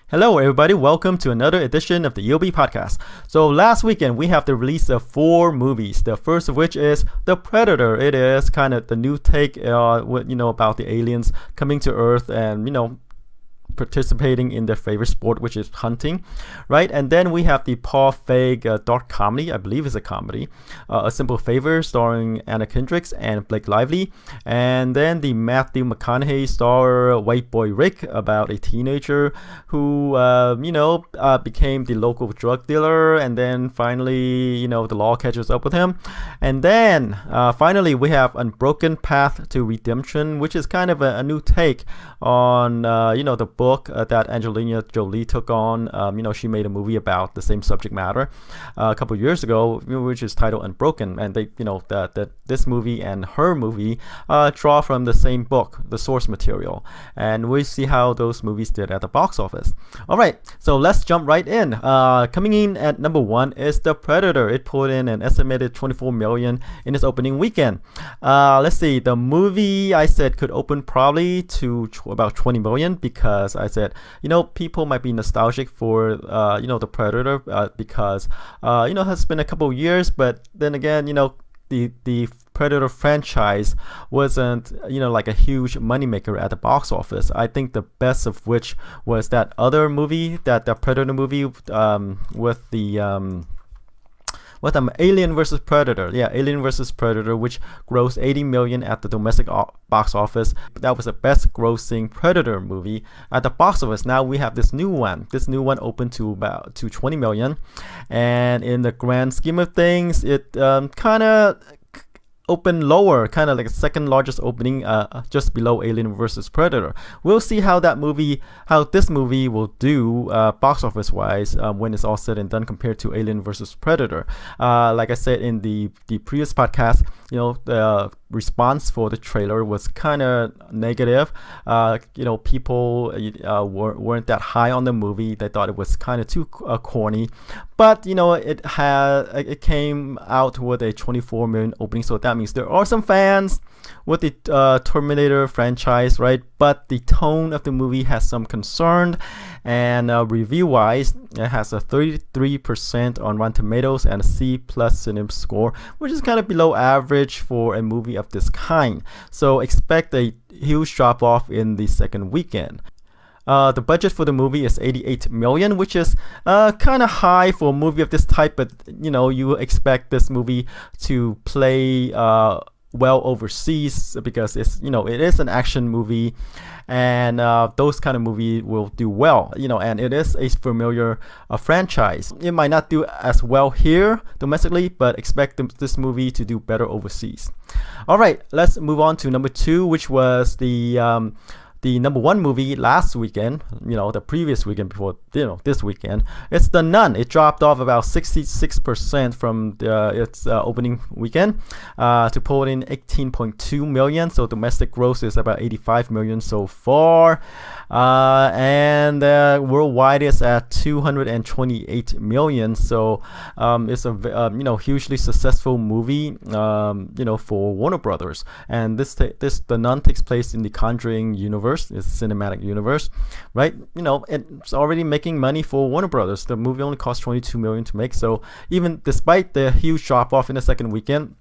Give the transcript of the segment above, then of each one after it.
Hello, everybody. Welcome to another edition of the EOB Podcast. So last weekend, we have the release of 4 movies. The first of which is The Predator. It is kind of the new take, about the aliens coming to Earth and, participating in their favorite sport, which is hunting, right? And then we have the Paul Feig dark comedy, I believe it's a comedy, A Simple Favor, starring Anna Kendrick and Blake Lively. And then the Matthew McConaughey star White Boy Rick, about a teenager who, became the local drug dealer, and then finally, the law catches up with him. And then finally, we have Unbroken Path to Redemption, which is kind of a new take on, the book that Angelina Jolie took on. She made a movie about the same subject matter a couple years ago, which is titled Unbroken. And they, this movie and her movie draw from the same book, the source material. And we see how those movies did at the box office. All right, so let's jump right in. Coming in at number 1 is The Predator. It pulled in an estimated $24 million in its opening weekend. Let's see, the movie I said could open probably to about $20 million because I said, people might be nostalgic for, The Predator because, it has been a couple of years, but then again, the Predator franchise wasn't, like a huge moneymaker at the box office. I think the best of which was that other movie, that Predator movie with the Alien vs. Predator. Yeah, Alien vs. Predator, which grossed $80 million at the domestic box office. That was the best grossing Predator movie at the box office. Now we have this new one. This new one opened to about $20 million. And in the grand scheme of things, it kind of open lower, kind of like a second largest opening, just below Alien vs. Predator. We'll see how this movie will do box office wise when it's all said and done compared to Alien vs. Predator. Like I said in the previous podcast, the response for the trailer was kind of negative. People weren't that high on the movie. They thought it was kind of too corny, but it came out with a $24 million opening, so that means there are some fans with the Terminator franchise, right? But the tone of the movie has some concern, and review-wise, it has a 33% on Rotten Tomatoes and a C+ cinema score, which is kind of below average for a movie of this kind. So expect a huge drop-off in the second weekend. The budget for the movie is $88 million, which is kind of high for a movie of this type, but you expect this movie to play well overseas because it is an action movie, and those kind of movies will do well, and it is a familiar franchise. It might not do as well here domestically, but expect this movie to do better overseas. All right, let's move on to number 2, which was the number 1 movie last weekend, the previous weekend before, this weekend. It's The Nun. It dropped off about 66% from its opening weekend to pull in $18.2 million. So domestic gross is about $85 million so far. And worldwide is at $228 million. So it's a hugely successful movie, for Warner Brothers. And The Nun takes place in the Conjuring universe. It's a cinematic universe, right? It's already making money for Warner Brothers. The movie only cost $22 million to make. So even despite the huge drop off in the second weekend,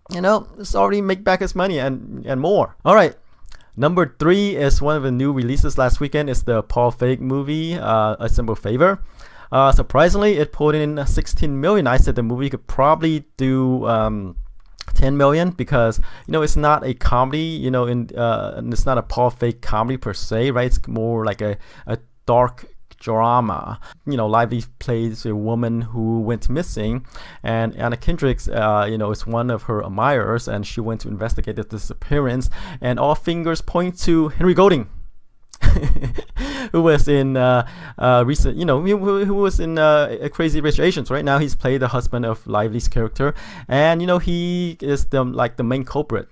it's already make back its money and more. All right. Number 3 is one of the new releases last weekend. It's the Paul Feig movie, A Simple Favor. Surprisingly, it pulled in $16 million. I said the movie could probably do $10 million because it's not a comedy, and it's not a Paul Feig comedy per se, right? It's more like a dark drama. Lively plays a woman who went missing, and Anna Kendrick, is one of her admirers, and she went to investigate the disappearance, and all fingers point to Henry Golding. Who was in recent, who was in Crazy Rich Asians. Right now, he's played the husband of Lively's character, and he is the main culprit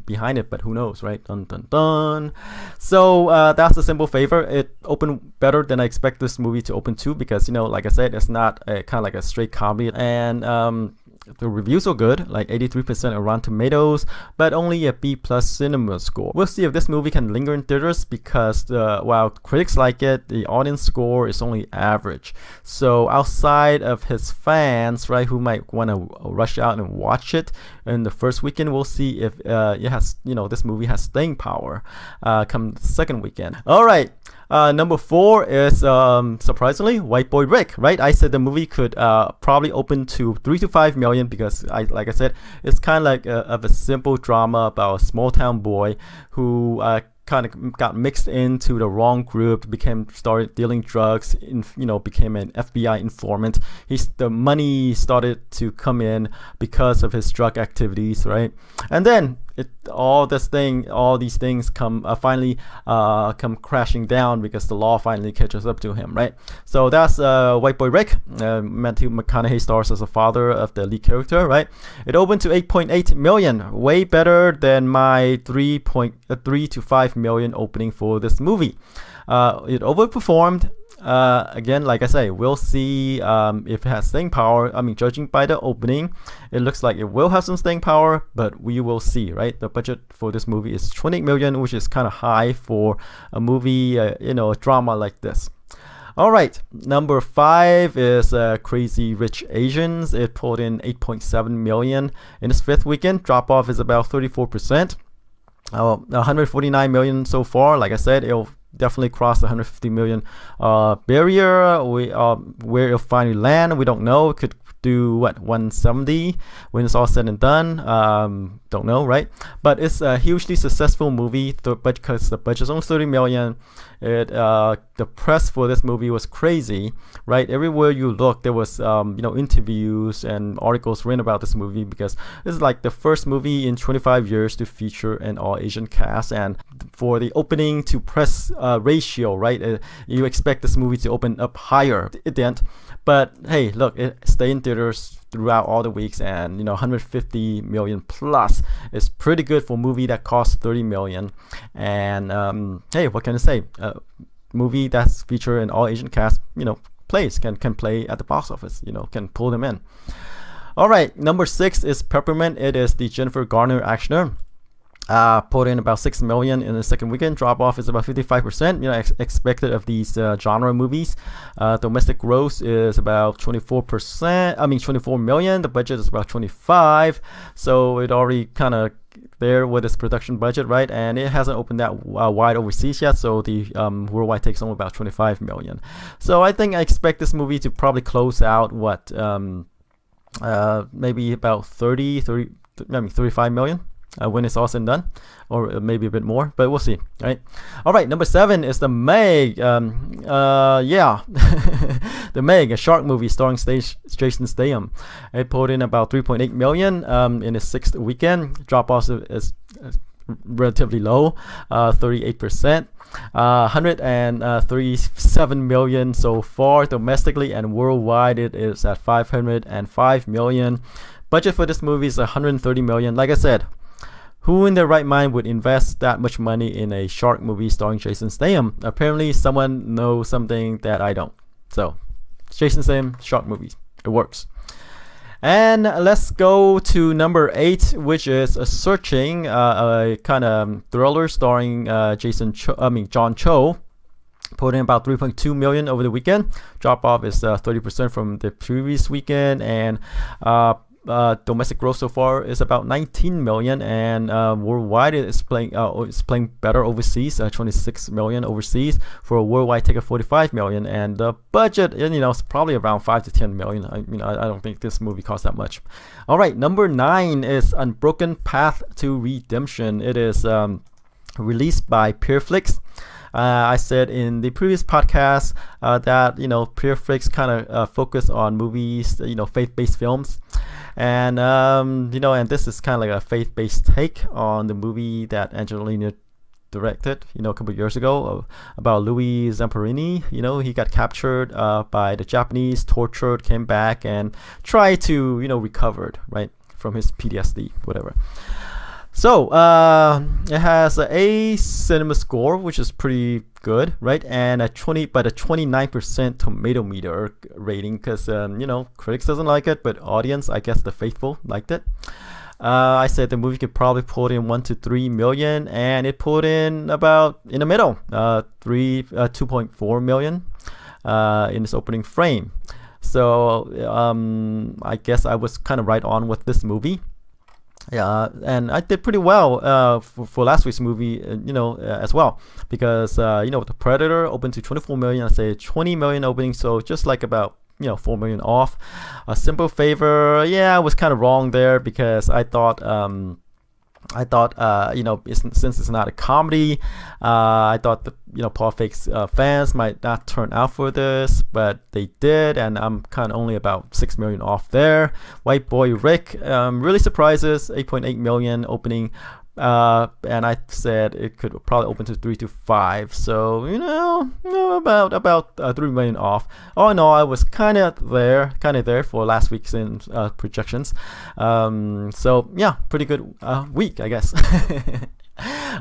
behind it. But who knows, right? Dun dun dun. So that's A Simple Favor. It opened better than I expect this movie to open to because like I said, it's not a kind of like a straight comedy, and the reviews are good, like 83% on Rotten Tomatoes, but only a B+ cinema score. We'll see if this movie can linger in theaters because while critics like it, the audience score is only average. So outside of his fans, right, who might want to rush out and watch it in the first weekend, we'll see if it has, this movie has staying power come the second weekend. All right. Number 4 is surprisingly White Boy Rick, right? I said the movie could probably open to 3 to 5 million because, like I said, it's kind of like of a simple drama about a small town boy who kind of got mixed into the wrong group, started dealing drugs, became an FBI informant. The money started to come in because of his drug activities, right? And then all these things finally come crashing down because the law finally catches up to him, right? So that's White Boy Rick. Matthew McConaughey stars as the father of the lead character, right? It opened to 8.8 million, way better than my 3 to 5 million opening for this movie. It overperformed. Again, like I say, we'll see if it has staying power. I mean, judging by the opening, it looks like it will have some staying power, but we will see, right? The budget for this movie is 28 million, which is kind of high for a movie, a drama like this. All right, number 5 is Crazy Rich Asians. It pulled in 8.7 million in its 5th weekend. Drop off is about 34%. 149 million so far. Like I said, it'll definitely cross the 150 million barrier. Where it'll finally land, we don't know. It could do 170 when it's all said and done. Don't know, right? But it's a hugely successful movie because the budget's only 30 million. The press for this movie was crazy, right? Everywhere you look, there was interviews and articles written about this movie because this is like the first movie in 25 years to feature an all-Asian cast, and for the opening to press ratio, right? You expect this movie to open up higher. It didn't, but hey, look, it stayed in theaters throughout all the weeks, and 150 million plus is pretty good for a movie that costs 30 million. And hey, what can I say? Movie that's featured an all Asian cast, can play at the box office, can pull them in. All right, number 6 is Peppermint. It is the Jennifer Garner actioner. Put in about 6 million in the second weekend. Drop off is about 55%, expected of these genre movies. Domestic gross is about 24 million. The budget is about 25, so it already kind of there with its production budget, right? And it hasn't opened that wide overseas yet, so the worldwide takes only about 25 million. So I expect this movie to probably close out maybe about 35 million. When it's all said and done, or maybe a bit more, but we'll see, right? All right, number 7 is The Meg. The Meg, a shark movie starring Jason Statham. It pulled in about 3.8 million in its 6th weekend. Drop off is relatively low, 38%. 137 million so far domestically, and worldwide it is at 505 million. Budget for this movie is 130 million. Like I said, who in their right mind would invest that much money in a shark movie starring Jason Statham? Apparently someone knows something that I don't. So Jason Statham, shark movies, it works. And let's go to number 8, which is Searching, a kind of thriller starring John Cho. Put in about 3.2 million over the weekend. Drop off is 30% from the previous weekend, and domestic gross so far is about 19 million, and worldwide it's playing better overseas, 26 million overseas for a worldwide take of 45 million, and the budget is probably around 5 to 10 million. I don't think this movie costs that much. All right, number 9 is Unbroken Path to Redemption. It is released by Pureflix. I said in the previous podcast that Pureflix kind of focus on movies, faith-based films, and and this is kind of like a faith-based take on the movie that Angelina directed, a couple of years ago, about Louis Zamperini. He got captured by the Japanese, tortured, came back, and tried to recovered, right, from his PTSD, whatever. So it has a cinema score, which is pretty good, right? And a 29% tomato meter rating, because critics doesn't like it, but audience, I guess the faithful liked it. I said the movie could probably pull in 1 to 3 million, and it pulled in about in the middle, 2.4 million in its opening frame. So I guess I was kind of right on with this movie. Yeah, and I did pretty well for last week's movie, as well, because The Predator opened to 24 million. I say 20 million opening, so just like about 4 million off. A Simple Favor, I was kind of wrong there, because I thought since it's not a comedy, I thought the Paul Feig's fans might not turn out for this, but they did, and I'm kind of only about 6 million off there. White Boy Rick really surprises, 8.8 million opening. And I said it could probably open to 3 to 5, so about 3 million off. All in all, I was kind of there for last week's projections. So yeah, pretty good week, I guess.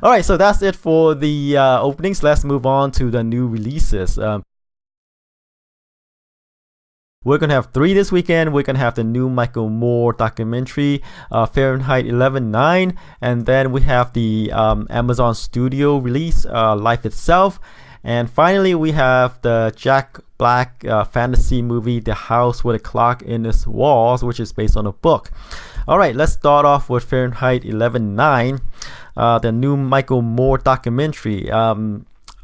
All right, so that's it for the openings. Let's move on to the new releases. We're going to have 3 this weekend. We're going to have the new Michael Moore documentary, Fahrenheit 11/9. And then we have the Amazon Studio release, Life Itself. And finally, we have the Jack Black fantasy movie, The House with a Clock in Its Walls, which is based on a book. All right, let's start off with Fahrenheit 11/9, the new Michael Moore documentary.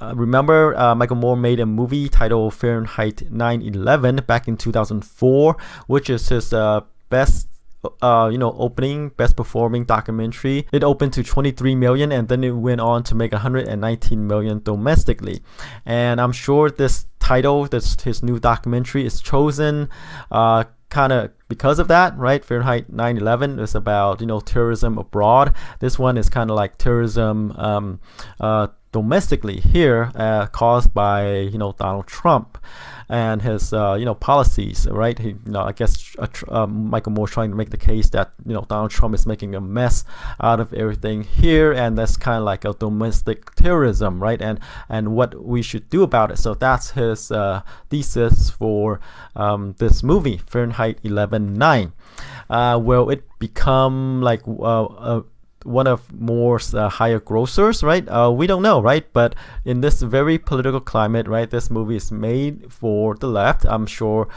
Remember, Michael Moore made a movie titled Fahrenheit 9/11 back in 2004, which is his best opening, best performing documentary. It opened to 23 million, and then it went on to make 119 million domestically. And I'm sure this title, his new documentary, is chosen kind of because of that, right? Fahrenheit 9/11 is about terrorism abroad. This one is kind of like terrorism domestically here, caused by Donald Trump and his policies, right? I guess Michael Moore trying to make the case that Donald Trump is making a mess out of everything here, and that's kind of like a domestic terrorism, right? And what we should do about it. So that's his thesis for this movie, Fahrenheit 11/9. Will it become like one of Moore's higher grossers, right? We don't know, right? But in this very political climate, right, this movie is made for the left. I'm sure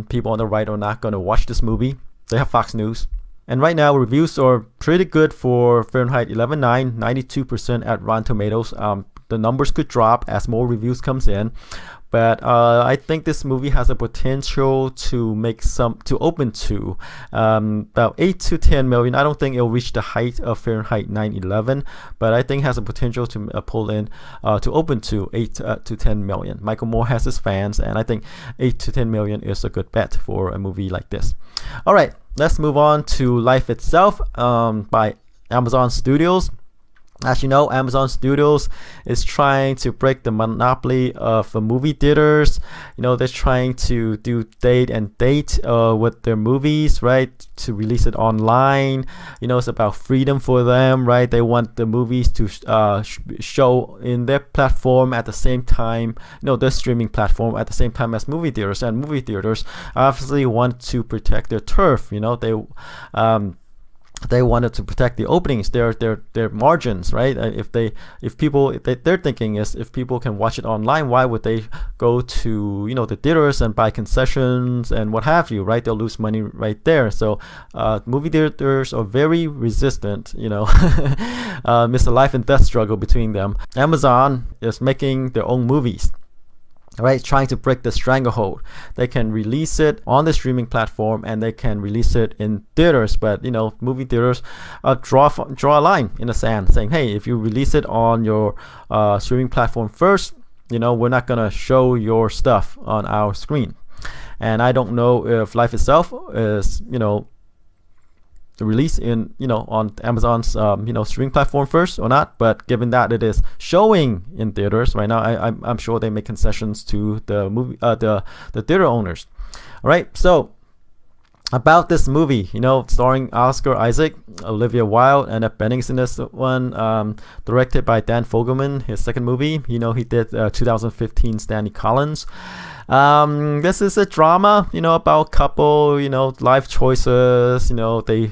people on the right are not going to watch this movie. They have Fox News. And right now, reviews are pretty good for Fahrenheit 11/9, 92% at Rotten Tomatoes. The numbers could drop as more reviews comes in. But I think this movie has a potential to open to about 8 to 10 million. I don't think it'll reach the height of Fahrenheit 9/11, but I think it has a potential to pull in to open to 8 to 10 million. Michael Moore has his fans, and I think 8 to 10 million is a good bet for a movie like this. All right, let's move on to Life Itself by Amazon Studios. As you know, Amazon Studios is trying to break the monopoly of movie theaters. They're trying to do date and date with their movies, right? To release it online. It's about freedom for them, right? They want the movies to show in their platform at the same time, their streaming platform at the same time as movie theaters. And movie theaters obviously want to protect their turf. They wanted to protect the openings, their margins, right? Their thinking is, if people can watch it online, why would they go to the theaters and buy concessions and what have you, right? They'll lose money right there. So movie theaters are very resistant. It's a life and death struggle between them. Amazon is making their own movies, right, trying to break the stranglehold. They can release it on the streaming platform, and they can release it in theaters, but movie theaters draw a line in the sand, saying, hey, if you release it on your streaming platform first, we're not gonna show your stuff on our screen. And I don't know if Life Itself is the release in on Amazon's streaming platform first or not, but given that it is showing in theaters right now, I'm sure they make concessions to the movie the theater owners. All right, so About this movie, starring Oscar Isaac, Olivia Wilde, and Annette Bening's in this one. Directed by Dan Fogelman, his second movie. He did 2015 Stanley Collins. This is a drama, about couple, life choices. They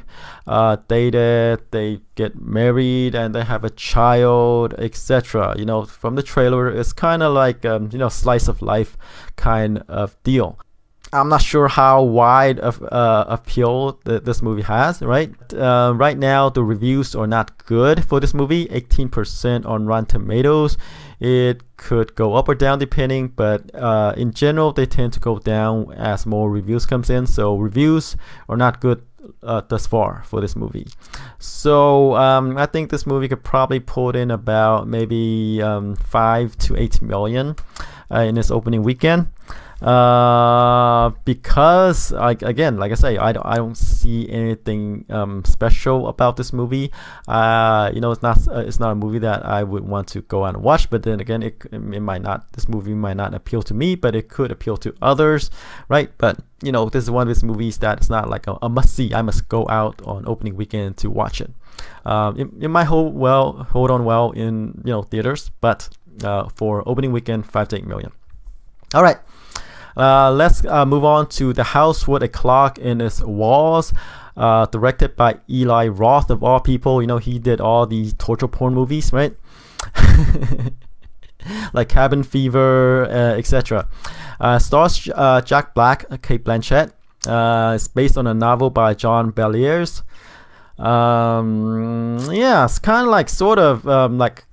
dated, they get married, and they have a child, etc. From the trailer, it's kind of like slice of life kind of deal. I'm not sure how wide of appeal this movie has, right? Right now, the reviews are not good for this movie. 18% on Rotten Tomatoes. It could go up or down depending, but in general, they tend to go down as more reviews comes in. So reviews are not good thus far for this movie. So I think this movie could probably pull in about maybe 5 to 8 million in its opening weekend. Because again, like I say, I don't see anything special about this movie. It's not a movie that I would want to go out and watch. But then again, this movie might not appeal to me, but it could appeal to others, right? But this is one of these movies that it's not like a must see. I must go out on opening weekend to watch it. It might hold on well in theaters, but for opening weekend, 5 to 8 million. All right. Let's move on to The House with a Clock in Its Walls, directed by Eli Roth, of all people. He did all these torture porn movies, right? Like Cabin Fever, etc. Stars Jack Black, Cate Blanchett. It's based on a novel by John Bellairs. It's kind of like sort of like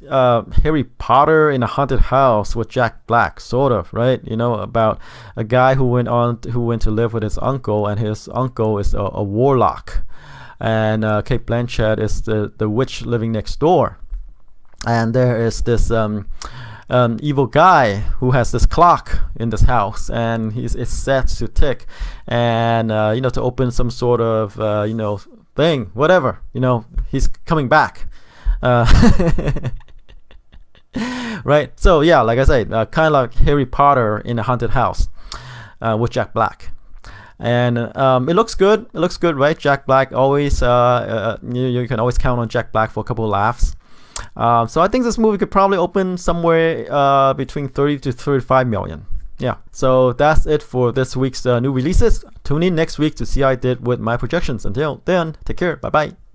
Harry Potter in a haunted house with Jack Black, sort of, right? About a guy who went to live with his uncle, and his uncle is a warlock, and Cate Blanchett is the witch living next door, and there is this evil guy who has this clock in this house, and it's set to tick, and to open some sort of thing, whatever, he's coming back. Right? So yeah, like I said, kind of like Harry Potter in a haunted house with Jack Black. And it looks good. It looks good, right? Jack Black always, you can always count on Jack Black for a couple of laughs. So I think this movie could probably open somewhere between 30 to 35 million. Yeah, so that's it for this week's new releases. Tune in next week to see how I did with my projections. Until then, take care. Bye-bye.